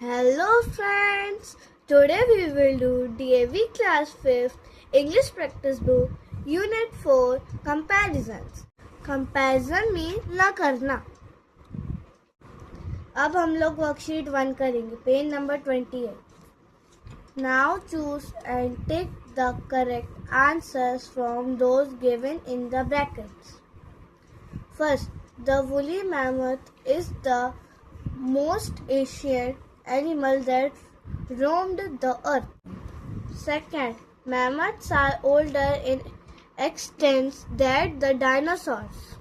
Hello friends, today we will do DAV Class 5 English Practice Book Unit 4 Comparisons. Comparison means ना करना. अब हम लोग वर्कशीट 1 करेंगे. Page number 28. Now choose and take the correct answers from those given in the brackets. First, the woolly mammoth is the most ancient animal that roamed the earth. Second, mammoths are older in extent than the dinosaurs.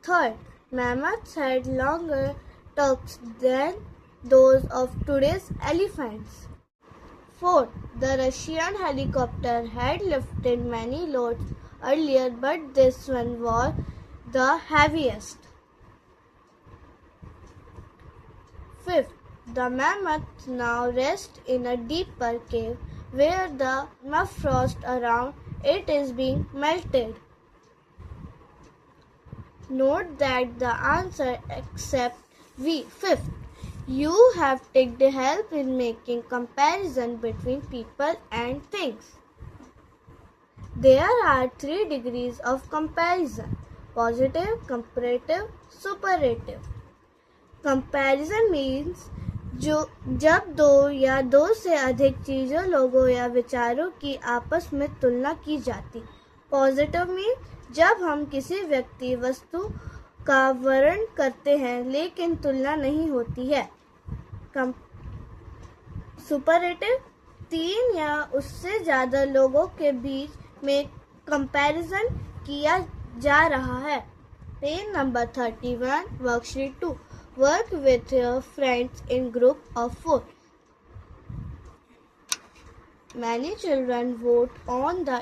Third, mammoths had longer tusks than those of today's elephants. Fourth, the Russian helicopter had lifted many loads earlier, but this one was the heaviest. Fifth, the mammoth now rests in a deeper cave where the permafrost around it is being melted. Note that the answer except V. Fifth, you have taken help in making comparison between people and things. There are 3 degrees of comparison: positive, comparative, superlative. Comparison means जब दो या दो से अधिक चीजों, लोगों या विचारों की आपस में तुलना की जाती. पॉजिटिव मीन्स जब हम किसी व्यक्ति, वस्तु का वर्णन करते हैं लेकिन तुलना नहीं होती है. सुपरलेटिव 3 या उससे ज़्यादा लोगों के बीच में कंपैरिजन किया जा रहा है. Page number 31, worksheet 2. Work with your friends in group of 4. Many children vote on the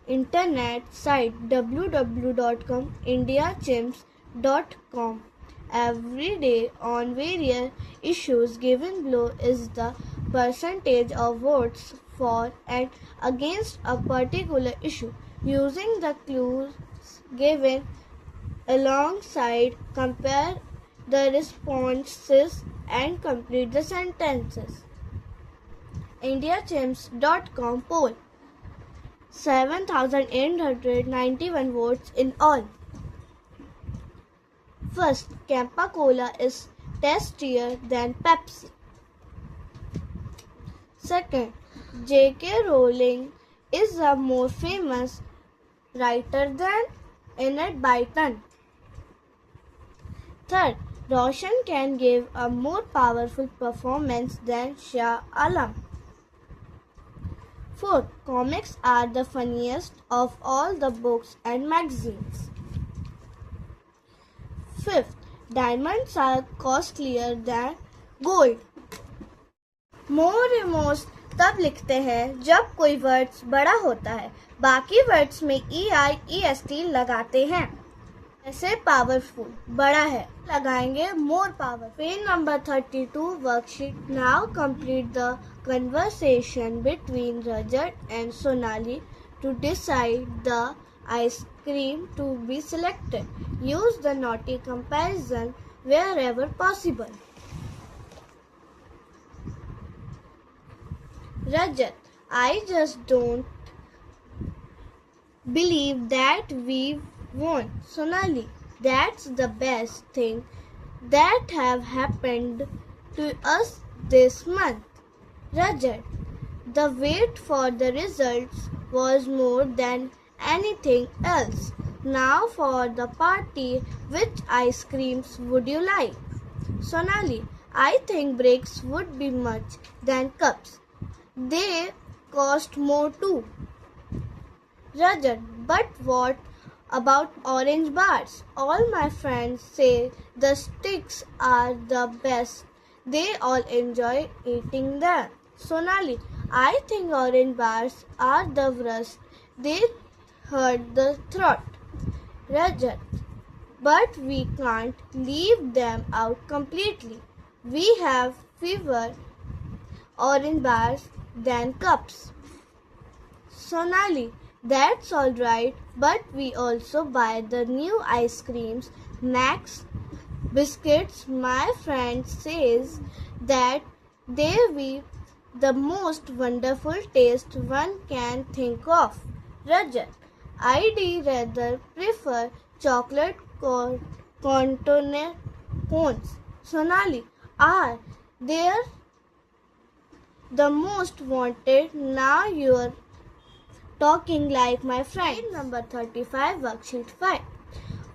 internet site www.com, indiachimps.com every day on various issues. Given below is the percentage of votes for and against a particular issue. Using the clues given alongside, compare the responses and complete the sentences. indiachimps.com poll. 7,891 votes in all. First, Coca-Cola is tastier than Pepsi. Second, J.K. Rowling is a more famous writer than Enid Blyton. Third, Roshan can give a more powerful performance than Shah Alam. Fourth, comics are the funniest of all the books and magazines. Fifth, diamonds are costlier than gold. मोर तब लिखते हैं जब कोई words बड़ा होता है. बाकी words में EIEST लगाते हैं. ऐसे पावरफुल बड़ा है, लगाएंगे more power. Page number 32, worksheet. Now complete the conversation between Rajat and Sonali to decide the ice cream to be selected. Use the naughty comparison wherever possible. Rajat, I just don't believe that we won. Sonali, that's the best thing that have happened to us this month. Rajat, the wait for the results was more than anything else. Now for the party, which ice creams would you like? Sonali, I think breaks would be much than cups. They cost more too. Rajat, but what about orange bars? All my friends say the sticks are the best. They all enjoy eating them. Sonali, I think orange bars are the worst. They hurt the throat. Rajat, but we can't leave them out completely. We have fewer orange bars than cups. Sonali, that's all right, but we also buy the new ice creams snacks, biscuits. My friend says that they be the most wonderful taste one can think of. Rajat, I'd rather prefer chocolate contour cones. Sonali, are they the most wanted? Now you're talking like my friend. Number 35, worksheet 5.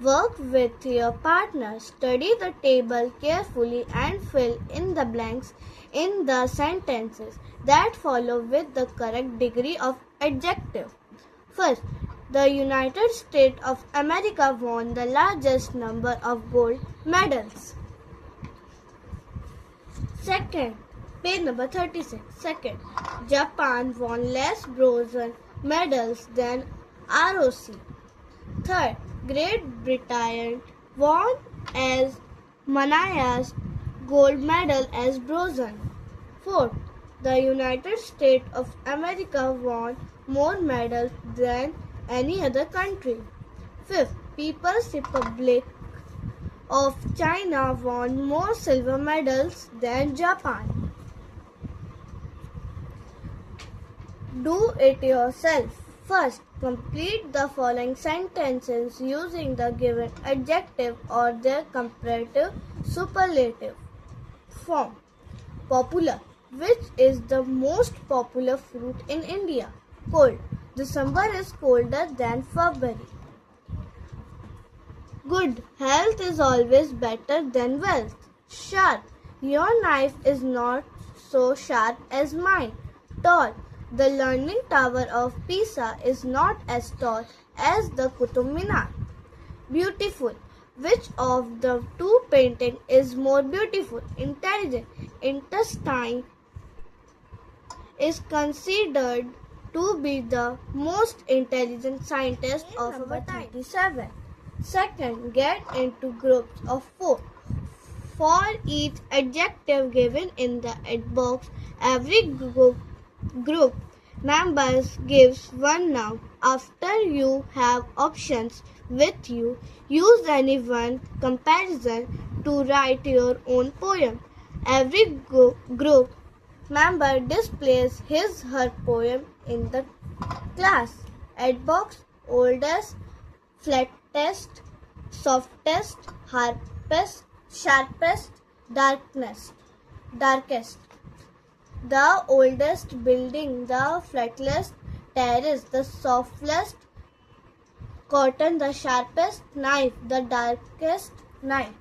Work with your partner. Study the table carefully and fill in the blanks in the sentences that follow with the correct degree of adjective. First, the United States of America won the largest number of gold medals. Second, page number 36. Second, Japan won less bronze medals than ROC. Third, Great Britain won as Manaya's gold medal as bronze. Fourth, the United States of America won more medals than any other country. Fifth, People's Republic of China won more silver medals than Japan. Do it yourself. First, complete the following sentences using the given adjective or their comparative superlative form. Popular. Which is the most popular fruit in India? Cold. December is colder than February. Good. Health is always better than wealth. Sharp. Your knife is not so sharp as mine. Tall. The Leaning Tower of Pisa is not as tall as the Qutub Minar. Beautiful. Which of the two paintings is more beautiful? Intelligent. Einstein is considered to be the most intelligent scientist of our time. 37. Second, get into groups of 4. For each adjective given in the box, every group members gives one noun. After you have options with you, use any one comparison to write your own poem. Every group member displays his/her poem in the class. At box, oldest, flattest, softest, sharpest, darkest. The oldest building, the flattest terrace, the softest cotton, the sharpest knife, the darkest night.